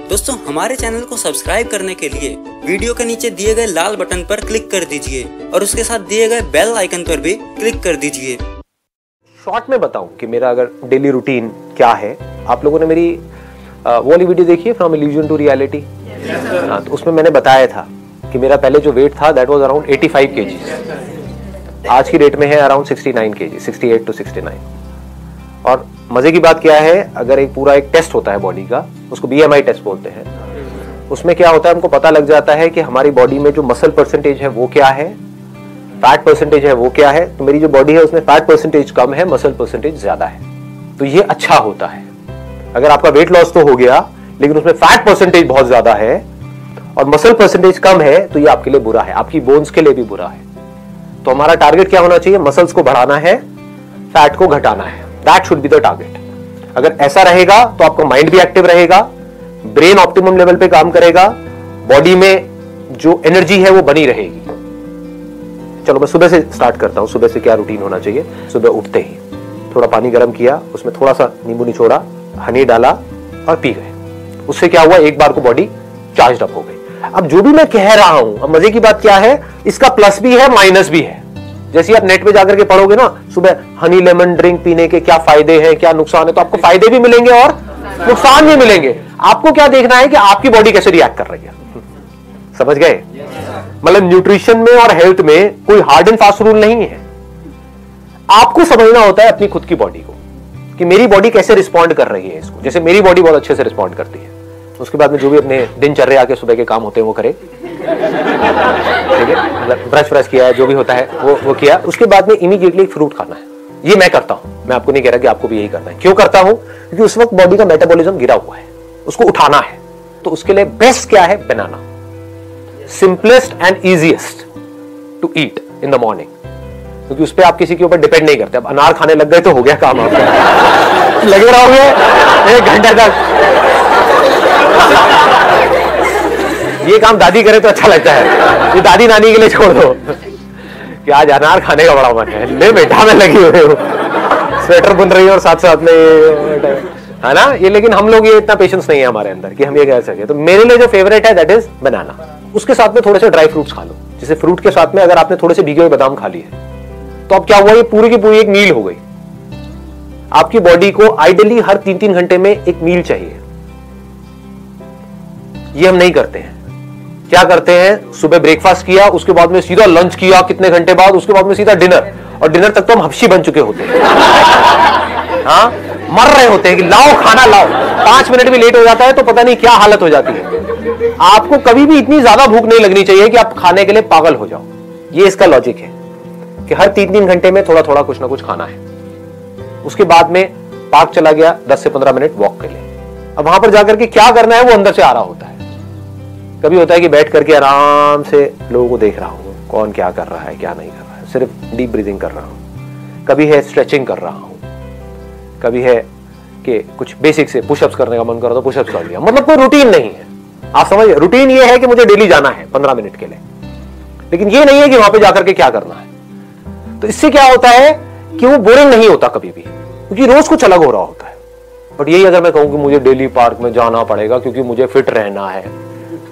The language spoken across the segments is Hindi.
दोस्तों हमारे चैनल को सब्सक्राइब करने के लिए वीडियो के नीचे दिए गए लाल बटन पर क्लिक कर दीजिए और उसके साथ दिए गए बेल आइकन पर भी क्लिक कर दीजिए। शॉर्ट में बताऊं कि मेरा अगर डेली रूटीन क्या है। आप लोगों ने मेरी वो वाली वीडियो देखी है फ्रॉम इल्यूजन टू रियलिटी। तो उसमें मैंने बताया था कि मेरा पहले जो वेट था दैट वाज अराउंड 85 kg। आज की डेट में है अराउंड 69 kg, 68 to 69। और मजे की बात क्या है, अगर एक पूरा एक टेस्ट होता है बॉडी का, उसको BMI टेस्ट बोलते हैं। उसमें क्या होता है, हमको पता लग जाता है कि हमारी बॉडी में जो मसल परसेंटेज है वो क्या है, फैट परसेंटेज है वो क्या है। तो मेरी जो बॉडी है उसमें फैट परसेंटेज कम है, मसल परसेंटेज ज्यादा है, तो ये अच्छा होता है। अगर आपका वेट लॉस तो हो गया लेकिन उसमें फैट परसेंटेज बहुत ज्यादा है और मसल परसेंटेज कम है, तो ये आपके लिए बुरा है, आपकी बोन्स के लिए भी बुरा है। तो हमारा टारगेट क्या होना चाहिए, मसल्स को बढ़ाना है, फैट को घटाना है। That should be the target. अगर ऐसा रहेगा तो आपका माइंड भी एक्टिव रहेगा, ब्रेन ऑप्टिमम लेवल पे काम करेगा, बॉडी में जो एनर्जी है वो बनी रहेगी। चलो मैं सुबह से स्टार्ट करता हूं। सुबह से क्या रूटीन होना चाहिए, सुबह उठते ही थोड़ा पानी गर्म किया, उसमें थोड़ा सा नींबू निचोड़ा, हनी डाला और पी गए। उससे क्या हुआ, एक बार को बॉडी चार्ज अप हो गई। अब जो भी मैं कह रहा हूं, अब मजे की बात क्या है, इसका प्लस भी है माइनस भी है। जैसे आप नेट पे जाकर के पढ़ोगे ना, सुबह हनी लेमन ड्रिंक पीने के क्या फायदे हैं, क्या नुकसान है, तो आपको फायदे भी मिलेंगे और नुकसान भी मिलेंगे। आपको क्या देखना है कि आपकी बॉडी कैसे रिएक्ट कर रही है। समझ गए? मतलब न्यूट्रिशन में और हेल्थ में कोई हार्ड एंड फास्ट रूल नहीं है। आपको समझना होता है अपनी खुद की बॉडी को कि मेरी बॉडी कैसे रिस्पॉन्ड कर रही है इसको। जैसे मेरी बॉडी बहुत अच्छे से रिस्पॉन्ड करती है, उसके बाद में जो भी अपने दिनचर्या के सुबह के काम होते हैं वो करे, ठीक है, मतलब ब्रश व्रश किया है, जो भी होता है वो किया। उसके बाद में इमीडिएटली एक फ्रूट खाना है। ये मैं करता हूं, मैं आपको नहीं कह रहा कि आपको भी यही करना है। क्यों करता हूं, क्योंकि उस वक्त बॉडी का मेटाबॉलिज्म गिरा हुआ है, उसको उठाना है। तो उसके लिए बेस्ट क्या है, banana. Simplest and easiest to eat in the morning, क्योंकि उस पर आप किसी के ऊपर डिपेंड नहीं करते। अब अनार खाने लग गए तो हो गया काम आपका। लगे रहोगे 1 घंटे तक, ये काम दादी करे तो अच्छा लगता है, ये दादी नानी के लिए छोड़ दो कि आज अनार खाने का बड़ा मन है, ले बेटा में लगी हुए हो, स्वेटर बुन रही है और साथ साथ में है ना ये। लेकिन हम लोग ये इतना पेशेंस नहीं है हमारे अंदर कि हम ये कह सके। तो मेरे लिए जो फेवरेट है दैट इज बनाना। उसके साथ में थोड़े से ड्राई फ्रूट्स खा लो। जैसे फ्रूट के साथ में अगर आपने थोड़े से भीगे हुए बादाम खा लिए तो अब क्या हुआ, ये पूरी की पूरी एक मील हो गई। आपकी बॉडी को आइडियली हर 3-3 घंटे में एक मील चाहिए। ये हम नहीं करते हैं। क्या करते हैं, सुबह ब्रेकफास्ट किया, उसके बाद में सीधा लंच किया, कितने घंटे बाद उसके बाद में सीधा डिनर, और डिनर तक तो हम हफ्शी बन चुके होते हैं। हाँ, मर रहे होते हैं कि लाओ खाना लाओ। 5 मिनट भी लेट हो जाता है तो पता नहीं क्या हालत हो जाती है। आपको कभी भी इतनी ज्यादा भूख नहीं लगनी चाहिए कि आप खाने के लिए पागल हो जाओ। ये इसका लॉजिक है कि हर 3-3 घंटे में थोड़ा थोड़ा कुछ ना कुछ खाना है। उसके बाद में पार्क चला गया, 10 से 15 मिनट वॉक के लिए। अब वहां पर जाकर के क्या करना है वो अंदर से आ रहा होता है। कभी होता है कि बैठ करके आराम से लोगों को देख रहा हूं, कौन क्या कर रहा है क्या नहीं कर रहा है, सिर्फ डीप ब्रीदिंग कर रहा हूं। कभी है स्ट्रेचिंग कर रहा हूं, कभी है कि कुछ बेसिक से पुशअप्स करने का मन कर रहा तो पुशअप्स कर लिया। मतलब कोई रूटीन नहीं है। आप समझ, रूटीन ये है कि मुझे डेली जाना है 15 मिनट के लिए, लेकिन ये नहीं है कि वहां पे जाकर के क्या करना है। तो इससे क्या होता है कि वो बोरिंग नहीं होता कभी भी, क्योंकि रोज कुछ अलग हो रहा होता है। बट यही अगर मैं कहूं कि मुझे डेली पार्क में जाना पड़ेगा क्योंकि मुझे फिट रहना है,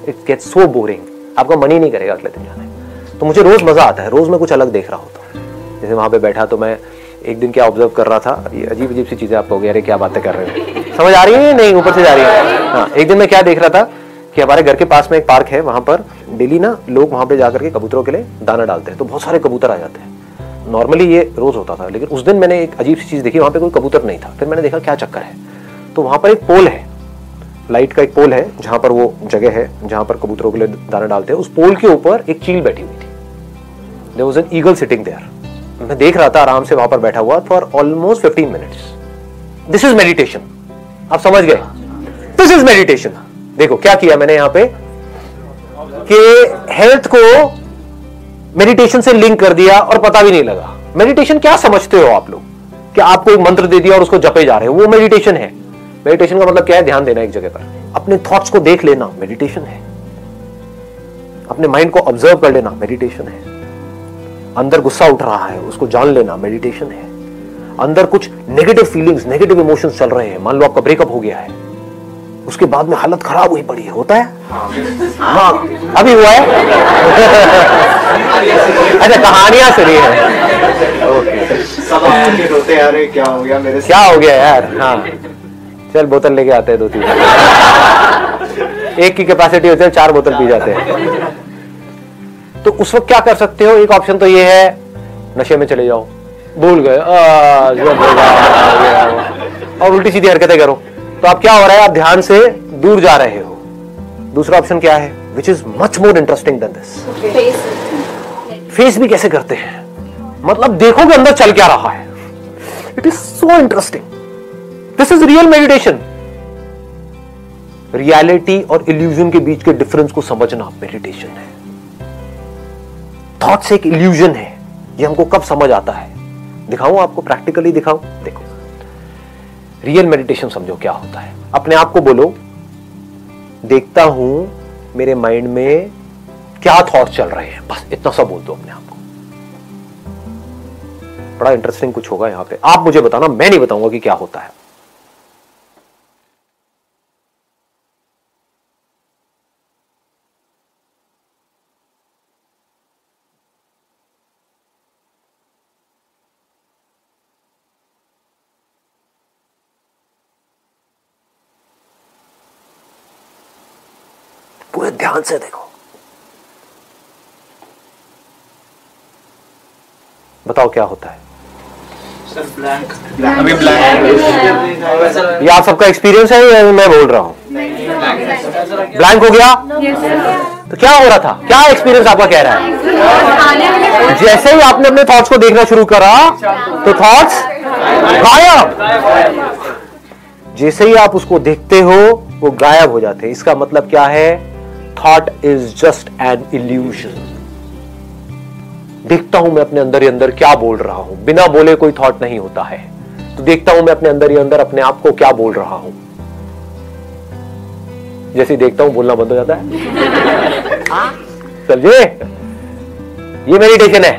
इट गेट्स सो बोरिंग। आपका मन ही नहीं करेगा अगले दिन जाने। तो मुझे रोज मजा आता है, रोज मैं कुछ अलग देख रहा होता हूँ। जैसे वहां पे बैठा तो मैं एक दिन क्या ऑब्जर्व कर रहा था, ये अजीब अजीब सी चीजें आप कहोगे अरे क्या बातें कर रहे हो, समझ आ रही है नहीं, ऊपर से जा रही है। हाँ, एक दिन मैं क्या देख रहा था कि हमारे घर के पास में एक पार्क है, वहां पर डेली ना लोग वहां पे जाकर के कबूतरों के लिए दाना डालते हैं, तो बहुत सारे कबूतर आ जाते हैं। नॉर्मली ये रोज होता था, लेकिन उस दिन मैंने एक अजीब सी चीज देखी, वहां पे कोई कबूतर नहीं था। फिर मैंने देखा क्या चक्कर है, तो वहां पर एक पोल है, लाइट का एक पोल है, जहां पर वो जगह है जहां पर कबूतरों के लिए दाना डालते हैं। उस पोल के ऊपर एक चील बैठी हुई थी। There was an eagle sitting there. मैं देख रहा था आराम से वहां पर बैठा हुआ for almost 15 minutes. This is meditation. आप समझ गए, दिस इज मेडिटेशन। देखो क्या किया मैंने यहां पे कि हेल्थ को मेडिटेशन से लिंक कर दिया और पता भी नहीं लगा। मेडिटेशन क्या समझते हो आप लोग कि आपको एक मंत्र दे दिया और उसको जपे जा रहे हो, वो मेडिटेशन है। मेडिटेशन का मतलब क्या है, ध्यान देना एक जगह पर, अपने थॉट्स को देख लेना मेडिटेशन है। अपने माइंड को ऑब्जर्व कर लेना मेडिटेशन है। अंदर गुस्सा उठ रहा है उसको जान लेना मेडिटेशन है। अंदर कुछ नेगेटिव फीलिंग्स, नेगेटिव इमोशंस चल रहे हैं, मान लो आपका ब्रेकअप हो गया है, उसके बाद में हालत खराब हुई पड़ी है, होता है? हाँ, अभी हुआ है। अच्छा, कहानियां सुनी है। ओके, रोते यार, क्या हो गया मेरे से? क्या हो गया यार? हाँ, चल बोतल लेके आते हैं 2-3। एक की कैपेसिटी होती है, 4 बोतल पी जाते हैं। तो उस वक्त क्या कर सकते हो? एक ऑप्शन तो ये है, नशे में चले जाओ, भूल गए और उल्टी सीधी हरकतें करो। तो आप क्या हो रहा है? आप ध्यान से दूर जा रहे हो। दूसरा ऑप्शन क्या है, which is much more interesting than this? Face भी कैसे करते हैं, मतलब देखो कि अंदर चल क्या रहा है। It is so interesting. This is real meditation. Reality और इल्यूजन के बीच के डिफरेंस को समझना मेडिटेशन है। थॉट्स एक इल्यूजन है, ये हमको कब समझ आता है? दिखाऊं आपको, प्रैक्टिकली दिखाऊं? देखो, रियल मेडिटेशन समझो क्या होता है। अपने आप को बोलो, देखता हूं मेरे माइंड में क्या थॉट चल रहे हैं, बस इतना सा बोल दो अपने आप को। बड़ा इंटरेस्टिंग कुछ होगा यहां पे, आप मुझे बताना, मैं नहीं बताऊंगा कि क्या होता है। पूरे ध्यान से देखो, बताओ क्या होता है? सर ब्लैंक, अभी ब्लैंक। ये आप सबका एक्सपीरियंस है या मैं बोल रहा हूं? ब्लैंक हो गया? तो क्या हो रहा था? क्या एक्सपीरियंस आपका कह रहा है? जैसे ही आपने अपने थॉट्स को देखना शुरू करा तो थॉट्स गायब। जैसे ही आप उसको देखते हो वो गायब हो जाते हैं। इसका मतलब क्या है? Thought is just an illusion. देखता हूं मैं अपने अंदर ही अंदर क्या बोल रहा हूं, बिना बोले कोई थॉट नहीं होता है। तो देखता हूं मैं अपने अंदर ही अंदर अपने आप को क्या बोल रहा हूं। जैसे देखता हूं बोलना बंद हो जाता है। समझे? ये मेडिटेशन है।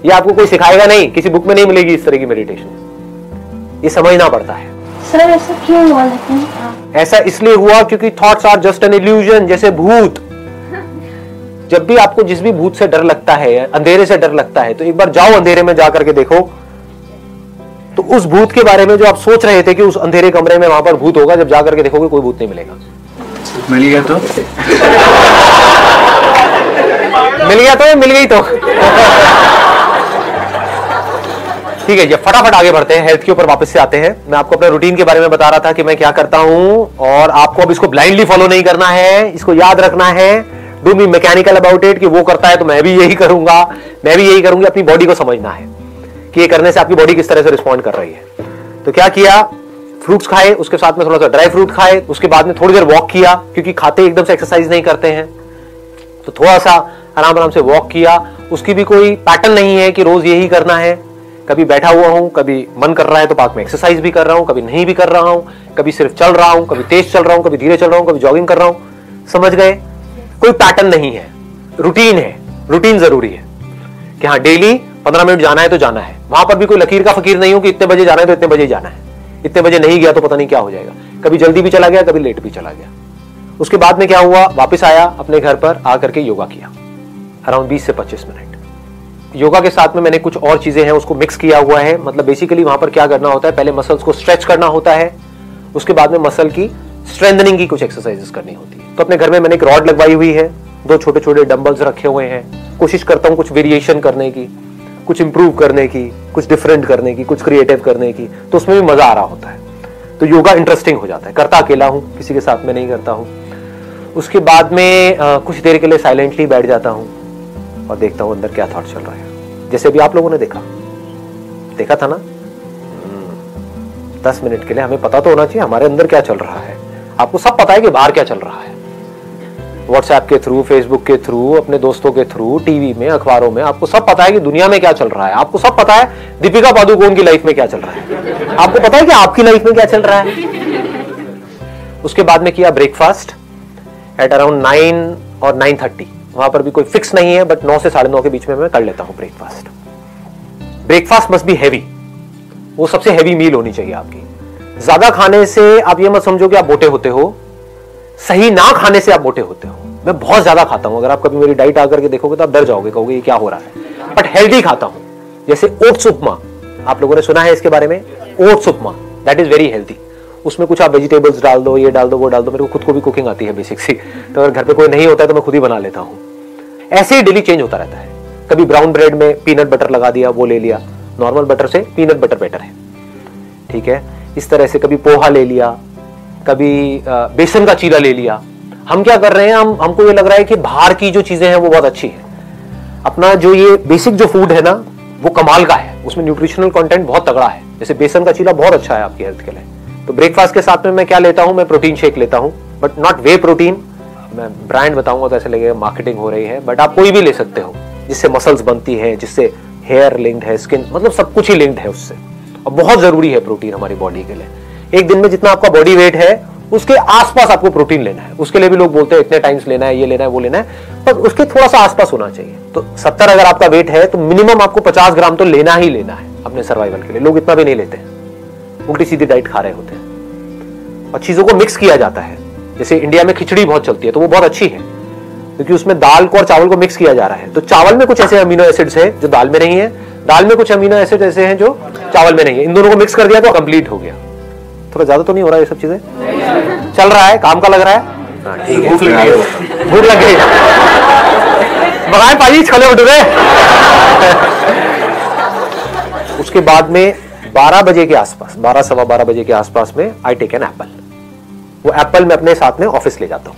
ये आपको कोई सिखाएगा नहीं, किसी बुक में नहीं मिलेगी इस तरह की मेडिटेशन। ये समझना पड़ता है। सर ऐसा क्यों हुआ? लेकिन ऐसा इसलिए हुआ क्योंकि thoughts are just an illusion. जैसे भूत, जब भी आपको जिस भी भूत से डर लगता है, अंधेरे से डर लगता है, तो एक बार जाओ अंधेरे में जा करके देखो, तो उस भूत के बारे में जो आप सोच रहे थे कि उस अंधेरे कमरे में वहां पर भूत होगा, जब जा करके देखोगे कोई भूत नहीं मिलेगा। मिल गया तो मिल गया तो मिल गई तो ठीक है। ये फटाफट आगे बढ़ते हैं, हेल्थ के ऊपर वापस से आते हैं। मैं आपको अपने रूटीन के बारे में बता रहा था कि मैं क्या करता हूं, और आपको अब इसको ब्लाइंडली फॉलो नहीं करना है, इसको याद रखना है। Do be mechanical about it, कि वो करता है तो मैं भी यही करूंगा, मैं भी यही करूंगी। अपनी बॉडी को समझना है कि ये करने से आपकी बॉडी किस तरह से रिस्पॉन्ड कर रही है। तो क्या किया, फ्रूट्स खाए, उसके साथ में थोड़ा सा ड्राई फ्रूट खाए, उसके बाद में थोड़ी देर वॉक किया, क्योंकि खाते एकदम से एक्सरसाइज नहीं करते हैं, तो थोड़ा सा आराम आराम से वॉक किया। उसकी भी कोई पैटर्न नहीं है कि रोज यही करना है। कभी बैठा हुआ हूं, कभी मन कर रहा है तो पार्क में एक्सरसाइज भी कर रहा हूं, कभी नहीं भी कर रहा हूं, कभी सिर्फ चल रहा हूं, कभी तेज चल रहा हूं, कभी धीरे चल रहा हूं, कभी जॉगिंग कर रहा हूं। समझ गए? कोई पैटर्न नहीं है, रूटीन है। रूटीन जरूरी है कि हाँ डेली 15 मिनट जाना है तो जाना है। वहां पर भी कोई लकीर का फकीर नहीं हो कि इतने बजे जाना है तो इतने बजे जाना है, इतने बजे नहीं गया तो पता नहीं क्या हो जाएगा। कभी जल्दी भी चला गया, कभी लेट भी चला गया। उसके बाद में क्या हुआ, वापस आया अपने घर पर, आकर के योगा किया अराउंड 20 से 25 मिनट। योगा के साथ में मैंने कुछ और चीजें हैं उसको मिक्स किया हुआ है। मतलब बेसिकली वहां पर क्या करना होता है, पहले मसल्स को स्ट्रेच करना होता है, उसके बाद में मसल की स्ट्रेंथनिंग की कुछ एक्सरसाइजेस करनी होती है। तो अपने घर में मैंने एक रॉड लगवाई हुई है, 2 छोटे छोटे डंबल्स रखे हुए हैं। कोशिश करता हूं कुछ वेरिएशन करने की, कुछ इंप्रूव करने की, कुछ डिफरेंट करने की, कुछ क्रिएटिव करने की, तो उसमें भी मजा आ रहा होता है। तो योगा इंटरेस्टिंग हो जाता है। करता अकेला हूं, किसी के साथ में नहीं करता हूं। उसके बाद में कुछ देर के लिए साइलेंटली बैठ जाता हूं और देखता हूं अंदर क्या थॉट चल रहा है। जैसे भी आप लोगों ने देखा था ना, 10 मिनट के लिए हमें पता तो होना चाहिए हमारे अंदर क्या चल रहा है। आपको सब पता है कि बाहर क्या चल रहा है, व्हाट्सएप के थ्रू, फेसबुक के थ्रू, अपने दोस्तों के थ्रू, टीवी में, अखबारों में, आपको सब पता है कि दुनिया में क्या चल रहा है। आपको सब पता है दीपिका पादुकोण की लाइफ में क्या चल रहा है, आपको पता है कि आपकी लाइफ में क्या चल रहा है। उसके बाद में किया ब्रेकफास्ट एट अराउंड 9 और 9:30। वहां पर भी कोई फिक्स नहीं है, बट 9 से 9:30 के बीच में मैं कर लेता हूं breakfast. Breakfast must be heavy, वो सबसे हैवी मील होनी चाहिए आपकी। ज्यादा खाने से आप ये मत समझो कि आप मोटे होते हो, सही ना खाने से आप मोटे होते हो। मैं बहुत ज्यादा खाता हूं, अगर आप कभी मेरी डाइट आकर के देखोगे तो आप डर जाओगे, कहोगे ये क्या हो रहा है, बट हेल्दी खाता हूं। जैसे ओट्स उपमा, आप लोगों ने सुना है इसके बारे में, oats upma, that is very healthy. उसमें कुछ आप वेजिटेबल्स डाल दो, ये डाल दो, वो डाल दो। मेरे को खुद को भी कुकिंग आती है बेसिक सी, तो अगर घर पे कोई नहीं होता है तो मैं खुद ही बना लेता हूँ। ऐसे ही डेली चेंज होता रहता है। कभी ब्राउन ब्रेड में पीनट बटर लगा दिया, वो ले लिया, नॉर्मल बटर से पीनट बटर बेटर है, ठीक है। इस तरह से कभी पोहा ले लिया, कभी बेसन का चीला ले लिया। हम क्या कर रहे हैं, हमको ये लग रहा है कि बाहर की जो चीजें हैं वो बहुत अच्छी है। अपना जो ये बेसिक जो फूड है ना, वो कमाल का है, उसमें न्यूट्रिशनल कंटेंट बहुत तगड़ा है। जैसे बेसन का चीला बहुत अच्छा है आपकी हेल्थ के लिए। तो ब्रेकफास्ट के साथ में मैं क्या लेता हूं, मैं प्रोटीन शेक लेता हूं, बट नॉट वे प्रोटीन। मैं ब्रांड बताऊंगा तो ऐसे लगेगा मार्केटिंग हो रही है, बट आप कोई भी ले सकते हो, जिससे मसल्स बनती है, जिससे हेयर लिंक्ड है, स्किन, मतलब सब कुछ ही लिंक्ड है उससे। और बहुत जरूरी है प्रोटीन हमारी बॉडी के लिए। एक दिन में जितना आपका बॉडी वेट है उसके आसपास आपको प्रोटीन लेना है। उसके लिए भी लोग बोलते हैं इतने टाइम्स लेना है, ये लेना है, वो लेना है, पर उसके थोड़ा सा आसपास होना चाहिए। तो 70 अगर आपका वेट है तो मिनिमम आपको 50 ग्राम तो लेना ही लेना है अपने सर्वाइवल के लिए। लोग इतना भी नहीं लेते हैं, उल्टी सीधी डाइट खा रहे होते हैं। और चीजों को मिक्स किया जाता है। जैसे इंडिया में खिचड़ी बहुत चलती है, तो वो बहुत अच्छी है क्योंकि उसमें दाल को और चावल को मिक्स किया जा रहा है। तो चावल में कुछ ऐसे अमीनो एसिड्स है जो दाल में नहीं है, दाल में कुछ अमीनो एसिड ऐसे हैं जो चावल में नहीं है। इन दोनों को मिक्स कर दिया तो कंप्लीट हो गया। थोड़ा ज्यादा तो नहीं हो रहा है ये सब चीजें? चल रहा है, काम का लग रहा है। ठीक है, भूख लग गई, भूख लग गई। बगाए पाजी छोले भटूरे। उसके बाद में 12 बजे के आसपास, 12 सवा 12 बजे के आसपास में आई टेक एन एप्पल। वो एप्पल मैं अपने साथ में ऑफिस ले जाता हूँ।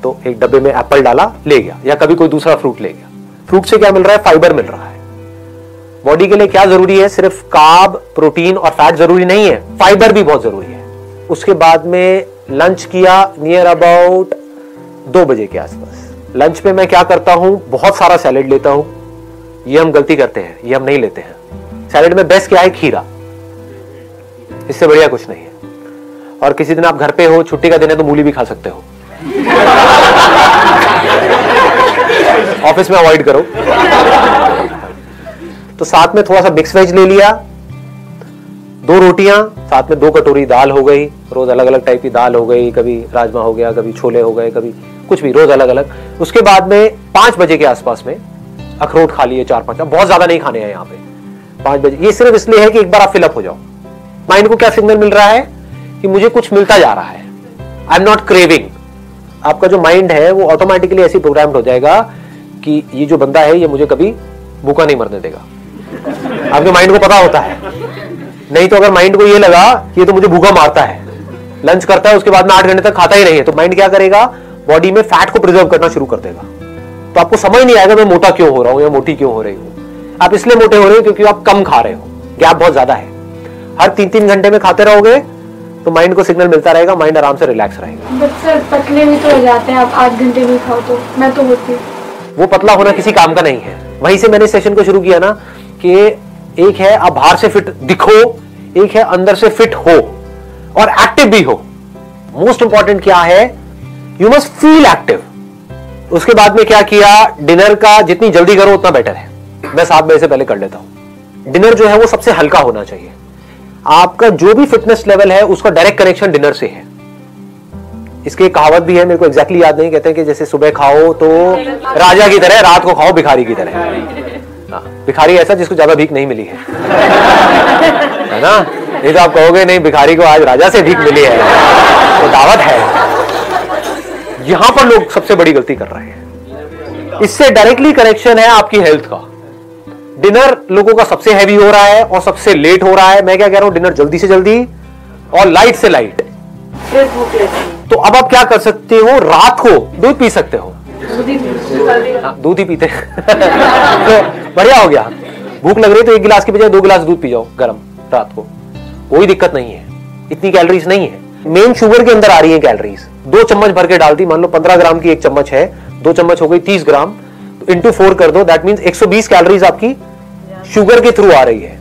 तो एक डब्बे में एप्पल डाला, ले गया, या कभी कोई दूसरा फ्रूट ले गया। फ्रूट से क्या मिल रहा है? फाइबर मिल रहा है। बॉडी के लिए क्या जरूरी है? सिर्फ कार्ब, प्रोटीन और फैट जरूरी नहीं है, फाइबर भी बहुत जरूरी है। उसके बाद में लंच किया नियर अबाउट 2 बजे के आसपास। लंच में मैं क्या करता हूं, बहुत सारा सैलेड लेता हूं। ये हम गलती करते हैं, ये हम नहीं लेते हैं। सैलेड में बेस्ट क्या है? खीरा, इससे बढ़िया कुछ नहीं है। और किसी दिन आप घर पे हो, छुट्टी का दिन है, तो मूली भी खा सकते हो। ऑफिस में अवॉइड करो। तो साथ में थोड़ा सा मिक्स वेज ले लिया, 2 रोटियां, साथ में 2 कटोरी दाल हो गई। रोज अलग अलग टाइप की दाल हो गई, कभी राजमा हो गया, कभी छोले हो गए, कभी कुछ भी, रोज अलग अलग। उसके बाद में 5 बजे के आसपास में अखरोट खा लिए 4-5, बहुत ज्यादा नहीं खाने हैं यहाँ पे। 5 बजे ये सिर्फ इसलिए है कि एक बार आप फिलअप हो जाओ। माइंड को क्या सिग्नल मिल रहा है कि मुझे कुछ मिलता जा रहा है, आई एम नॉट क्रेविंग। आपका जो माइंड है वो ऑटोमेटिकली ऐसे प्रोग्राम्ड हो जाएगा कि ये जो बंदा है ये मुझे कभी भूखा नहीं मरने देगा। आपके माइंड को पता होता है। नहीं तो अगर माइंड को ये लगा कि ये तो मुझे भूखा मारता है, लंच करता है उसके बाद में 8 घंटे तक खाता ही नहीं है, तो माइंड क्या करेगा? बॉडी में फैट को प्रिजर्व करना शुरू कर देगा। तो आपको समझ नहीं आएगा मैं मोटा क्यों हो रहा हूं या मोटी क्यों हो रही हूं। आप इसलिए मोटे हो रहे हो क्योंकि आप कम खा रहे हो, गैप बहुत ज्यादा है। हर 3-3 घंटे में खाते रहोगे तो माइंड को सिग्नल मिलता रहेगा, माइंड आराम से रिलैक्स रहेगा। बट सर पतले भी तो हो जाते हैं, आप 8 घंटे में खाओ तो। मैं तो होती हूँ। वो पतला होना किसी काम का नहीं है। वहीं से मैंने सेशन को शुरू किया ना कि एक है आप बाहर से फिट दिखो, एक है अंदर से फिट हो और एक्टिव भी हो। मोस्ट इंपॉर्टेंट क्या है? You must feel active. उसके बाद में क्या किया? डिनर का जितनी जल्दी करो उतना बेटर है। मैं 7 बजे से पहले कर लेता हूं। डिनर जो है वो सबसे हल्का होना चाहिए। आपका जो भी फिटनेस लेवल है उसका डायरेक्ट कनेक्शन डिनर से है। इसकी एक कहावत भी है, मेरे को एग्जैक्टली याद नहीं, कहते हैं कि जैसे सुबह खाओ तो राजा की तरह, रात को खाओ भिखारी की तरह। भिखारी ऐसा जिसको ज्यादा भीख नहीं मिली है ना? नहीं तो आप कहोगे नहीं भिखारी को आज राजा से भीख मिली है, तो दावत है। यहां पर लोग सबसे बड़ी गलती कर रहे हैं। इससे डायरेक्टली कनेक्शन है आपकी हेल्थ का। डिनर लोगों का सबसे हैवी हो रहा है और सबसे लेट हो रहा है। मैं क्या कह रहा हूं, डिनर जल्दी से जल्दी और लाइट से लाइट। फिर भूख लगती है। तो अब आप क्या कर सकते हो? रात को दूध पी सकते हो। दूध ही पीते तो बढ़िया हो गया। भूख लग रही है तो 1 गिलास की बजाय 2 गिलास दूध पी जाओ गरम रात को, कोई दिक्कत नहीं है। इतनी कैलोरीज नहीं है। मेन शुगर के अंदर आ रही है कैलोरीज। 2 चम्मच भर के डाल दी, मान लो 15 ग्राम की 1 चम्मच है, 2 चम्मच हो गई 30 ग्राम, तो इंटू 4 कर दो, दैट मीन्स 120 कैलोरीज आपकी शुगर के थ्रू आ रही है।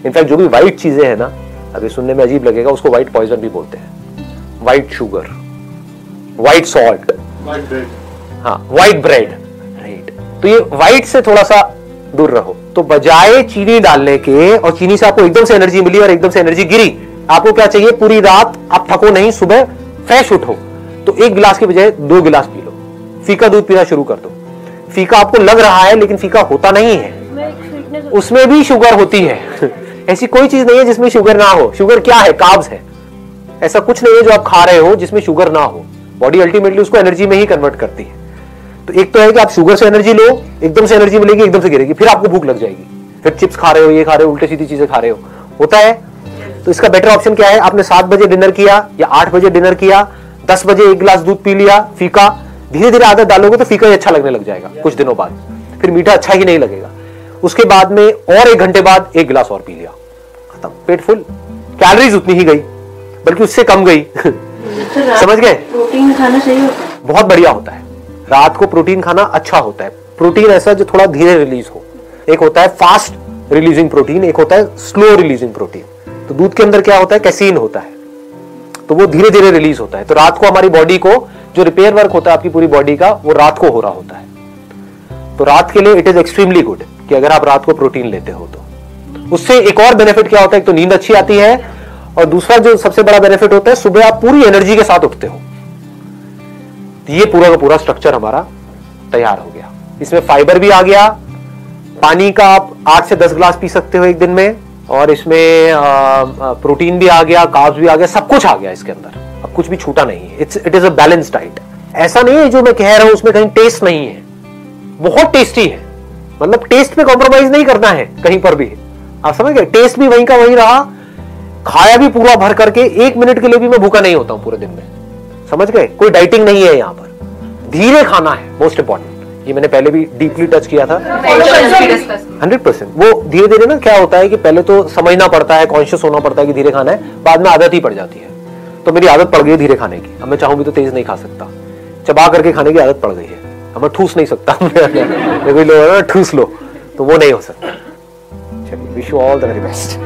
इनफैक्ट जो भी व्हाइट चीजें हैं ना, अभी सुनने में अजीब लगेगा, उसको व्हाइट पॉइजन भी बोलते हैं। व्हाइट शुगर, व्हाइट सॉल्ट, हाँ व्हाइट ब्रेड, राइट। तो ये व्हाइट से थोड़ा सा दूर रहो। तो बजाय चीनी डालने के, और चीनी से आपको एकदम से एनर्जी मिली और एकदम से एनर्जी गिरी, आपको क्या चाहिए? पूरी रात आप थको नहीं, सुबह फ्रेश उठो। तो 1 गिलास के बजाय 2 गिलास पी लो। फीका दूध पीना शुरू कर दो। फीका आपको लग रहा है लेकिन फीका होता नहीं है, उसमें भी शुगर होती है। ऐसी कोई चीज नहीं है जिसमें शुगर ना हो। शुगर क्या है? कार्ब्स है। ऐसा कुछ नहीं है जो आप खा रहे हो जिसमें शुगर ना हो। बॉडी अल्टीमेटली उसको एनर्जी में ही कन्वर्ट करती है। तो एक तो है कि आप शुगर से एनर्जी लो, एकदम से एनर्जी मिलेगी, एकदम से गिरेगी, फिर आपको भूख लग जाएगी, फिर चिप्स खा रहे हो, ये खा रहे हो, उल्टे सीधी चीजें खा रहे हो, होता है। तो इसका बेटर ऑप्शन क्या है? आपने 7 बजे डिनर किया या 8 बजे डिनर किया, 10 बजे 1 गिलास दूध पी लिया फीका, धीरे धीरे आदत डालोगे तो फीका ही अच्छा लगने लग जाएगा कुछ दिनों बाद, फिर मीठा अच्छा ही नहीं लगेगा। उसके बाद में और 1 घंटे बाद 1 गिलास और पी लिया, खत्म, पेट फुल, कैलोरीज उतनी ही गई बल्कि उससे कम गई। समझ गए? प्रोटीन खाना सही होता है, बहुत बढ़िया होता है। रात को प्रोटीन खाना अच्छा होता है। प्रोटीन ऐसा जो थोड़ा धीरे रिलीज हो। एक होता है फास्ट रिलीजिंग प्रोटीन, एक होता है स्लो रिलीजिंग प्रोटीन। तो दूध के अंदर क्या होता है? कैसीन होता है, तो वो धीरे धीरे रिलीज होता है। तो रात को हमारी बॉडी को जो रिपेयर वर्क होता है आपकी पूरी बॉडी का, वो रात को हो रहा होता है। तो रात के लिए इट इज एक्सट्रीमली गुड कि अगर आप रात को प्रोटीन लेते हो तो। उससे एक और बेनिफिट क्या होता है? एक तो नींद अच्छी आती है, और दूसरा जो सबसे बड़ा बेनिफिट होता है, सुबह आप पूरी एनर्जी के साथ उठते हो। ये पूरा का पूरा स्ट्रक्चर हमारा तैयार हो गया। इसमें फाइबर भी आ गया, पानी का आप 8 से 10 गिलास पी सकते हो एक दिन में, और इसमें प्रोटीन भी आ गया, कार्ब्स भी आ गया, सब कुछ आ गया इसके अंदर। अब कुछ भी छूटा नहीं है। It is a balance diet. ऐसा नहीं है जो मैं कह रहा हूं उसमें कहीं टेस्ट नहीं है, बहुत टेस्टी है। मतलब टेस्ट पे कॉम्प्रोमाइज नहीं करना है कहीं पर भी, आप समझ गए? टेस्ट भी वहीं का वहीं रहा, खाया भी पूरा भर करके, 1 मिनट के लिए भी मैं भूखा नहीं होता हूं पूरे दिन में, समझ गए? कोई डाइटिंग नहीं है यहां पर। धीरे खाना है मोस्ट इंपॉर्टेंट, ये मैंने पहले भी डीपली टच किया था। 100% वो धीरे धीरे ना क्या होता है कि पहले तो समझना पड़ता है, कॉन्शियस होना पड़ता है कि धीरे खाना है, बाद में आदत ही पड़ जाती है। तो मेरी आदत पड़ गई धीरे खाने की। अब मैं चाहूं भी तो तेज नहीं खा सकता, चबा करके खाने की आदत पड़ गई है। अब मैं ठूस नहीं सकता। कोई लोग ना ठूस लो, तो वो नहीं हो सकता। चलिए, wish you all the very best.